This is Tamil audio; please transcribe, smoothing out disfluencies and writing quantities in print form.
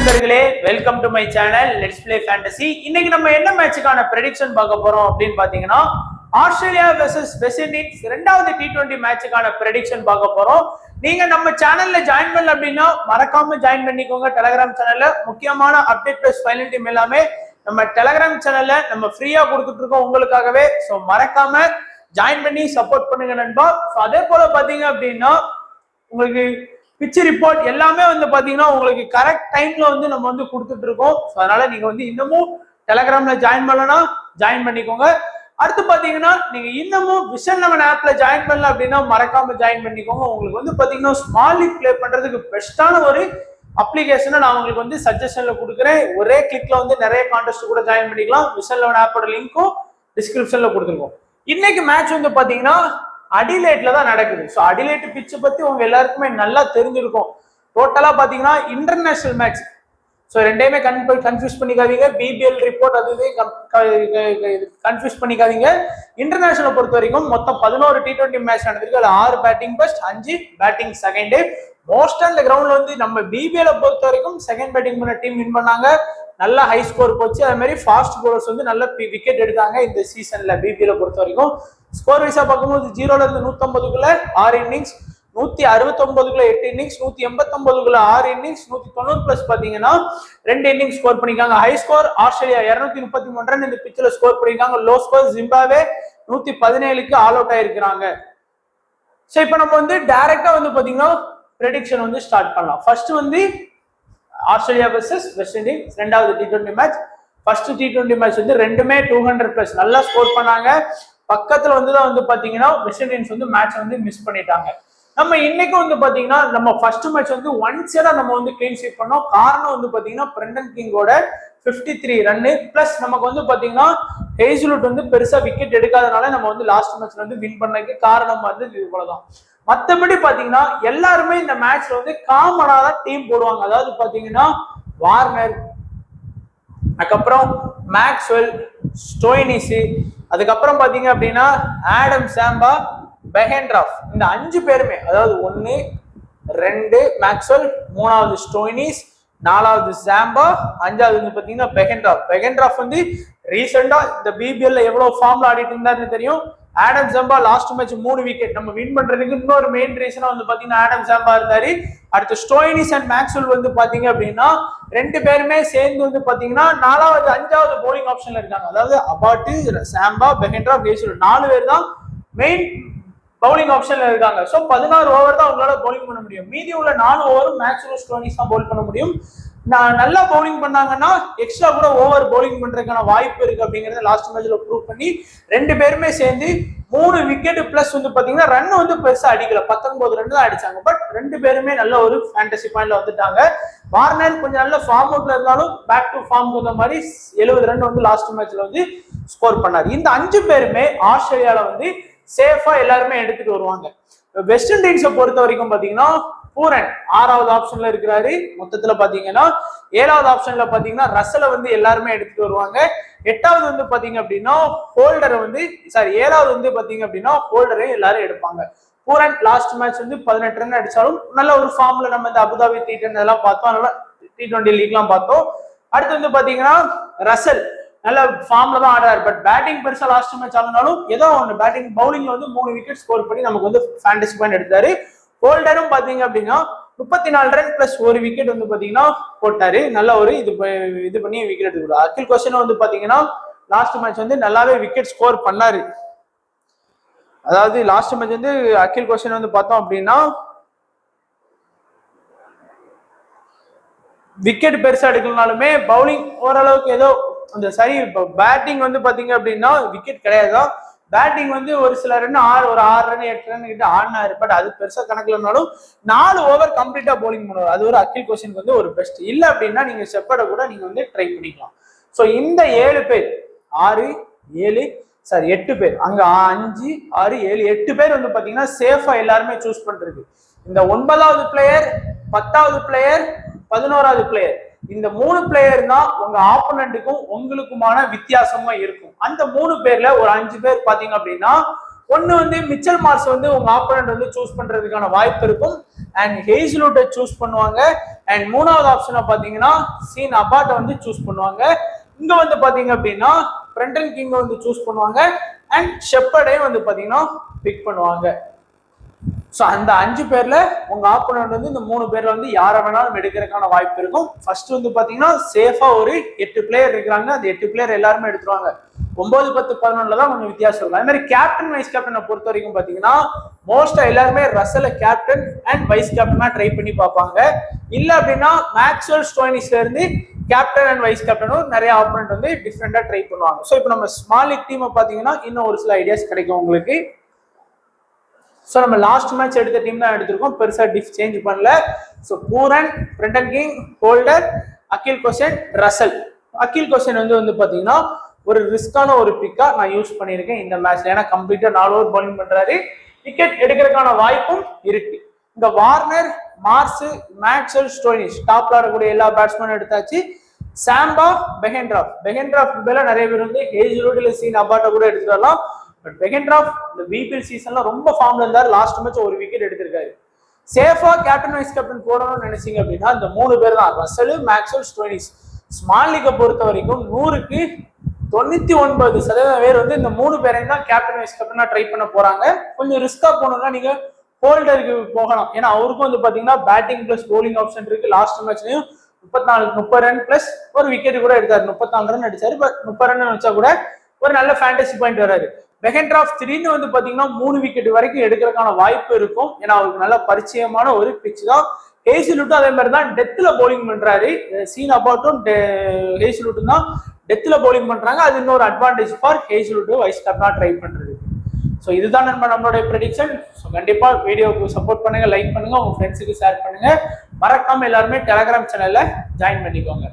நண்பர்களே, welcome to my channel let's play fantasy. இன்னைக்கு நம்ம என்ன மேட்சுக்கான ப்ரெடிக்ஷன் பார்க்க போறோம் அப்படின்னு பாத்தீங்கன்னா, ஆஸ்திரேலியா வெர்சஸ் வெஸ்ட் இண்டீஸ் இரண்டாவது T20 மேட்சுக்கான ப்ரெடிக்ஷன் பார்க்க போறோம். நீங்க நம்ம சேனல்ல ஜாயின் பண்ணல அப்படின்னா மறக்காம ஜாயின் பண்ணிக்கோங்க. டெலிகிராம் சேனல்ல முக்கியமான அப்டேட் பிளஸ் ஃபைனல் டீம் எல்லாமே நம்ம டெலிகிராம் சேனல்ல நம்ம ஃப்ரீயா கொடுத்துட்டு இருக்கோம் உங்களுக்காகவே. ஸோ மறக்காம ஜாயின் பண்ணி சப்போர்ட் பண்ணுங்க நண்பா. ஸோ அதே போல பாத்தீங்க அப்படின்னா உங்களுக்கு பிச் ரிப்போர்ட் எல்லாமே வந்து பாத்தீங்கன்னா உங்களுக்கு கரெக்ட் டைம்ல வந்து நம்ம வந்து கொடுத்துட்டு இருக்கோம். அதனால நீங்க வந்து இன்னமும் டெலிகிராம்ல ஜாயின் பண்ணலன்னா ஜாயின் பண்ணிக்கோங்க. அடுத்து பாத்தீங்கன்னா நீங்க இன்னமும் விஷன் 11 ஆப்ல ஜாயின் பண்ணல அப்படின்னா மறக்காம ஜாயின் பண்ணிக்கோங்க. உங்களுக்கு வந்து பாத்தீங்கன்னா ஸ்மால் லீக் பிளே பண்றதுக்கு பெஸ்டான ஒரு அப்ளிகேஷனை நான் உங்களுக்கு வந்து சஜஷன்ல கொடுக்குறேன். ஒரே கிளிக்ல வந்து நிறைய கான்டெஸ்ட் கூட ஜாயின் பண்ணிக்கலாம். விஷன் 11 ஆப்போட லிங்க்கும் டிஸ்கிரிப்ஷன்ல கொடுத்துருக்கோம். இன்னைக்கு மேட்ச் வந்து பாத்தீங்கன்னா அடிலேட்ல தான் நடக்குது. ஸோ அடிலேட் பிட்ச் பத்தி உங்க எல்லாருக்குமே நல்லா தெரிஞ்சிருக்கும். டோட்டலா பாத்தீங்கன்னா இன்டர்நேஷனல் மேட்ச். ஸோ ரெண்டையுமே கன்ஃபியூஸ் பண்ணிக்காதீங்க. பிபிஎல் ரிப்போர்ட் அதுவே கன்ஃபியூஸ் பண்ணிக்காதீங்க. இன்டர்நேஷனல் பொறுத்த வரைக்கும் மொத்தம் 11 T20 மேட்ச் நடந்திருக்கு. அதுல 6 batting first, 5 batting second. Most அந்த கிரவுண்ட்ல வந்து நம்ம பிபிஎல் பொறுத்த வரைக்கும் செகண்ட் பேட்டிங் பண்ண டீம் வின் பண்ணாங்க. நல்ல ஹை ஸ்கோர் போச்சு. அதே மாதிரி ஃபாஸ்ட் போலர்ஸ் வந்து நல்ல விக்கெட் எடுத்தாங்க இந்த சீசன்ல பிபிஎல் பொறுத்த வரைக்கும். ஸ்கோர் வைஸா பார்க்கும்போது 0ல இருந்து 150க்குள்ள 6 இன்னிங்ஸ், 169க்குள்ள 8 இன்னிங்ஸ், 189க்குள்ள 6 இன்னிங்ஸ், 190 பிளஸ் பாத்தீங்கன்னா 2 இன்னிங்ஸ் ஸ்கோர் பண்ணிருக்காங்க. ஹை ஸ்கோர் ஆஸ்திரேலியா 233 ரன் இந்த பிச்சில் ஸ்கோர் பண்ணிருக்காங்க. லோ ஸ்கோர் ஜிம்பாப்வே 117க்கு ஆல் அவுட் ஆயிருக்கிறாங்க. ஸோ இப்போ நம்ம வந்து டைரக்டா வந்து பாத்தீங்கன்னா ப்ரெடிக்ஷன் வந்து ஸ்டார்ட் பண்ணலாம். ஃபர்ஸ்ட் வந்து ஆஸ்திரேலியா வெர்சஸ் வெஸ்ட் இண்டீஸ் ரெண்டாவது T20 match. First T20 match வந்து ரெண்டுமே 200 பிளஸ் நல்லா ஸ்கோர் பண்ணாங்க. பக்கத்துல வந்துதான் வந்து பாத்தீங்கன்னா வெஸ்ட் இண்டீஸ் வந்து மேட்ச் வந்து மிஸ் பண்ணிட்டாங்க. நம்ம இன்னைக்கு வந்து பாத்தீங்கன்னா நம்ம ஃபர்ஸ்ட் மேட்ச் வந்து 1 சைடா நம்ம வந்து கிளீன் ஷீட் பண்ணோம். காரணம் வந்து பாத்தீங்கன்னா பிரெண்டன் கிங்கோட 53 ரன்னு பிளஸ் நமக்கு வந்து பாத்தீங்கன்னா ஹேசல்வுட் வந்து பெருசா விக்கெட் எடுக்காதனால நம்ம வந்து லாஸ்ட் மேட்ச்ல வந்து வின் பண்ணதுக்கு காரணம் வந்து இது போலதான். மத்தபடி பாத்தீங்கன்னா எல்லாருமே இந்த மேட்ச்ல வந்து காமனா தான் டீம் போடுவாங்க. அதாவது பாத்தீங்கன்னா வார்னர், அதுக்கப்புறம் மேக்ஸ்வெல், ஸ்டோய்னிஸ், அதுக்கப்புறம் பாத்தீங்க அப்படின்னா ஆடம் சாம்பா, பெஹென்ட்ராஃப், இந்த 5 பேருமே, அதாவது 1 2 மேக்ஸ்வெல், 3வது ஸ்டோய்னிஸ், 4வது சாம்பா, 5வது வந்து பாத்தீங்கன்னா பெஹென்ட்ராஃப் வந்து ரீசெண்டா இந்த பிபிஎல்ல எவ்வளவு ஃபார்ம்ல ஆடிட்டு இருந்தாருன்னு தெரியும். Adam Samba last match 3 wicket நம்ம வின் பண்றதுக்கு இன்னொரு மெயின் ரீசனா வந்து பாத்தீங்கன்னா ஆடம் சாம்பா இருந்தாரு. அடுத்து ஸ்டோய்னிஸ் அண்ட் மேக்ஸ்வெல் வந்து பாத்தீங்க அப்படின்னா 2 பேருமே சேர்ந்து வந்து பாத்தீங்கன்னா 4வது 5வது போலிங் ஆப்ஷன்ல இருக்காங்க. அதாவது அபாட்டு, சாம்பா, பெஹென்ட்ராஃப், ஹேசல்வுட் 4 பேர் தான் மெயின் பவுலிங் ஆப்ஷன்ல இருக்காங்க. ஸோ 16 ஓவர் தான் அவங்களால பவுலிங் பண்ண முடியும். மீதி உள்ள 4 ஓவரும் மேக்ஸ்வெல், ஸ்டோய்னிஸ் தான் பவுல் பண்ண முடியும். நல்லா பவுலிங் பண்ணாங்கன்னா எக்ஸ்ட்ரா கூட ஓவர் பவுலிங் பண்றதுக்கான வாய்ப்பு இருக்கு அப்படிங்கறத லாஸ்ட் மேட்ச்ல ப்ரூவ் பண்ணி 2 பேருமே சேர்ந்து 3 விக்கெட் பிளஸ் வந்து பாத்தீங்கன்னா ரன் வந்து பெருசா அடிக்கல, 19 ரன் தான் அடிச்சாங்க. பட் 2 பேருமே நல்ல ஒரு ஃபேண்டசி பாயிண்ட்ல வந்துட்டாங்க. வார்னர் கொஞ்சம் நல்ல ஃபார்ம் அவுட்ல இருந்தாலும் பேக் டு ஃபார்ம் வந்த மாதிரி 70 ரன் வந்து லாஸ்ட் மேட்ச்ல வந்து ஸ்கோர் பண்ணாரு. இந்த 5 பேருமே ஆஸ்திரேலியால வந்து சேஃபா எல்லாருமே எடுத்துட்டு வருவாங்க. வெஸ்ட் இண்டீஸை பொறுத்த வரைக்கும் பாத்தீங்கன்னா பூரன் 6வது ஆப்ஷன்ல இருக்கிறாரு. மொத்தத்துல பாத்தீங்கன்னா 7வது ஆப்ஷன்ல பாத்தீங்கன்னா ரசலை வந்து எல்லாருமே எடுத்துட்டு வருவாங்க. 8வது வந்து பாத்தீங்க அப்படின்னா ஹோல்டரை வந்து 7வது வந்து பாத்தீங்க அப்படின்னா ஹோல்டரை எல்லாரும் எடுப்பாங்க. பூரன் லாஸ்ட் மேட்ச் வந்து 18 ரன் அடிச்சாலும் நல்ல ஒரு ஃபார்ம்ல நம்ம இந்த அபுதாபி T10 எல்லாம் பார்த்தோம், நல்ல T20 லீக்லாம் பார்த்தோம். அடுத்து வந்து பாத்தீங்கன்னா ரசல் நல்ல ஃபார்ம்ல தான் ஆடுறாரு. பட் பேட்டிங் பெருசா லாஸ்ட் மேட்ச் ஆனாலும் ஏதோ ஒன்று பேட்டிங் பவுலிங்ல வந்து 3 விக்கெட் ஸ்கோர் பண்ணி நமக்கு வந்து ஃபேண்டசி பாயிண்ட் எடுத்தாரு. ஹோல்டரும் பாத்தீங்க அப்படின்னா 34 ரன் பிளஸ் 1 விக்கெட் வந்து பாத்தீங்கன்னா போட்டாரு. நல்ல ஒரு இது பண்ணி விக்கெட் எடுத்துக்கிட்டாரு. அகில் கொஸ்டின் வந்து பாத்தீங்கன்னா லாஸ்ட் மேட்ச் வந்து நல்லாவே விக்கெட் ஸ்கோர் பண்ணாரு. அதாவது லாஸ்ட் மேட்ச் வந்து அகில் கொஸ்டின் வந்து பார்த்தோம் அப்படின்னா விக்கெட் பெருசா எடுக்கலனாலுமே பவுலிங் ஓரளவுக்கு ஏதோ அந்த சரி. பேட்டிங் வந்து பாத்தீங்க அப்படின்னா விக்கெட் கிடையாதுதான். பேட்டிங் வந்து ஒரு சில ரன் 6 ரன் 8 ரன் கிட்ட ஆடினாரு. பட் அது பெருசா கணக்குல இருந்தாலும் 4 ஓவர் கம்ப்ளீட்டா பவுலிங் பண்ணுவார். அது ஒரு அகில் கொஸ்டின் வந்து ஒரு பெஸ்ட். இல்ல அப்படின்னா நீங்க செப்பட கூட நீங்க வந்து ட்ரை பண்ணிக்கலாம். ஸோ இந்த 7 பேர் 8 பேர் அங்க 5 6 7 8 பேர் வந்து பாத்தீங்கன்னா சேஃபா எல்லாருமே சூஸ் பண்றது. இந்த 9வது பிளேயர், 10வது பிளேயர், 11வது பிளேயர், இந்த 3 பிளேயர் தான் உங்க ஆப்போனன்ட்டுக்கும் உங்களுக்குமான வித்தியாசமா இருக்கும். அந்த 3 பேர்ல ஒரு 5 பேர் பாத்தீங்க அப்படின்னா ஒன்னு வந்து மிச்சல் மார்ஸ் வந்து உங்க ஆப்போனன்ட் வந்து சூஸ் பண்றதுக்கான வாய்ப்பு இருக்கும். அண்ட் ஹேஸ்லூட்டை சூஸ் பண்ணுவாங்க. அண்ட் மூணாவது ஆப்ஷனை பார்த்தீங்கன்னா சீன் அபாட்டை வந்து சூஸ் பண்ணுவாங்க. இங்க வந்து பாத்தீங்க அப்படின்னா பிரண்டன் கிங் வந்து சூஸ் பண்ணுவாங்க அண்ட் ஷெப்பர்டையும் வந்து பாத்தீங்கன்னா பிக் பண்ணுவாங்க. ஸோ அந்த 5 பேர்ல உங்க ஆப்போனன்ட் வந்து இந்த 3 பேர்ல வந்து யாரை வேணாலும் எடுக்கிறதுக்கான வாய்ப்பு இருக்கும். ஃபர்ஸ்ட் வந்து பாத்தீங்கன்னா சேஃபா ஒரு 8 பிளேயர் இருக்கிறாங்க. அந்த 8 பிளேயர் எல்லாருமே எடுத்துருவாங்க. 9, 10, 11 தான் கொஞ்சம் வித்தியாசம் இருக்கும். அதே மாதிரி கேப்டன் வைஸ் கேப்டனை பொறுத்த வரைக்கும் பாத்தீங்கன்னா மோஸ்டா எல்லாருமே ரசலை கேப்டன் அண்ட் வைஸ் கேப்டனா ட்ரை பண்ணி பார்ப்பாங்க. இல்ல அப்படின்னா மேக்ஸ்வெல் ஸ்டோயினிஸ்ல இருந்து கேப்டன் அண்ட் வைஸ் கேப்டனும் நிறைய ஆப்போனன்ட் வந்து டிஃப்ரெண்டா ட்ரை பண்ணுவாங்க. ஸோ இப்போ நம்ம ஸ்மால் லீக் டீமை பாத்தீங்கன்னா இன்னும் ஒரு சில ஐடியாஸ் கிடைக்கும் உங்களுக்கு. ஸோ நம்ம லாஸ்ட் மேட்ச் எடுத்த டீம் தான் எடுத்திருக்கோம், பெருசா டிஃப் சேஞ்ச் பண்ணல. So Pooran, Brandon King, Holder, Akeal Hosein, Russell. Akeal Hosein வந்து பாத்தீங்கன்னா ஒரு ரிஸ்கான ஒரு பிக்கா நான் யூஸ் பண்ணியிருக்கேன் இந்த மேட்ச்ல. ஏன்னா கம்ப்ளீட்டா 4 ஓவர் பவுலிங் பண்றாரு, விக்கெட் எடுக்கிறதுக்கான வாய்ப்பும் இருக்கு. இந்த வார்னர், மார்ஸ், மேக்ஸ்வெல் ஸ்டோயினிஸ் டாப்ல இருக்கக்கூடிய எல்லா பேட்ஸ்மேனும் எடுத்தாச்சு. சாம்பா, பெஹென்ட்ராஃப் மேல நிறைய பேர் வந்து ஹேஸ்லூட் இல்ல சீன் அபாட்டை கூட எடுத்துட்டு வரலாம். பட் பெஹென்ட்ராஃப் இந்த பிபிஎல் சீசன்ல ரொம்ப ஃபார்ம்ல இருந்தாரு. லாஸ்ட் மேட்ச் ஒரு விக்கெட் எடுத்திருக்காரு. சேஃபா கேப்டன் வைஸ் கேப்டன் போடணும்னு நினைச்சீங்க அப்படின்னா இந்த 3 பேர் தான், ரசல், மேக்ஸ்வெல், ஸ்டோயினிஸ். ஸ்மால் லீக்கை பொறுத்த வரைக்கும் 100க்கு 99% பேர் வந்து இந்த 3 பேரையும் தான் கேப்டன் வைஸ் கேப்டனா ட்ரை பண்ண போறாங்க. கொஞ்சம் ரிஸ்கா போனோம்னா நீங்க ஹோல்டருக்கு போகலாம். ஏன்னா அவருக்கும் வந்து பாத்தீங்கன்னா பேட்டிங் பிளஸ் போலிங் ஆப்ஷன் இருக்கு. லாஸ்ட் மேட்ச்லயும் 30 ரன் பிளஸ் ஒரு விக்கெட் கூட எடுத்தாரு. 34 ரன் அடிச்சாரு. பட் 30 ரன் வச்சா கூட ஒரு நல்ல ஃபேண்டசி பாயிண்ட் வராரு. பெஹென்ட்ராஃப் திடீர்னு வந்து பாத்தீங்கன்னா 3 விக்கெட் வரைக்கும் எடுக்கிறதுக்கான வாய்ப்பு இருக்கும். ஏன்னா அவருக்கு நல்ல பரிச்சயமான ஒரு பிட்ச் தான். ஹேஸ்லூட்டும் அதே மாதிரி தான் டெத்ல பவுலிங் பண்றாரு. சீன் அபாட்டும் ஹேஸ்லூட்டும் தான் டெத்ல பவுலிங் பண்றாங்க. அது இன்னொரு அட்வான்டேஜ் ஃபார் ஹேஸ்லூட் வைஸ் கேப்டனா ட்ரை பண்றது. ஸோ இதுதான் நம்மளுடைய ப்ரெடிக்ஷன். ஸோ கண்டிப்பா வீடியோவுக்கு சப்போர்ட் பண்ணுங்க, லைக் பண்ணுங்க, உங்க ஃப்ரெண்ட்ஸுக்கு ஷேர் பண்ணுங்க. மறக்காம எல்லாருமே டெலகிராம் சேனல்ல ஜாயின் பண்ணிக்கோங்க.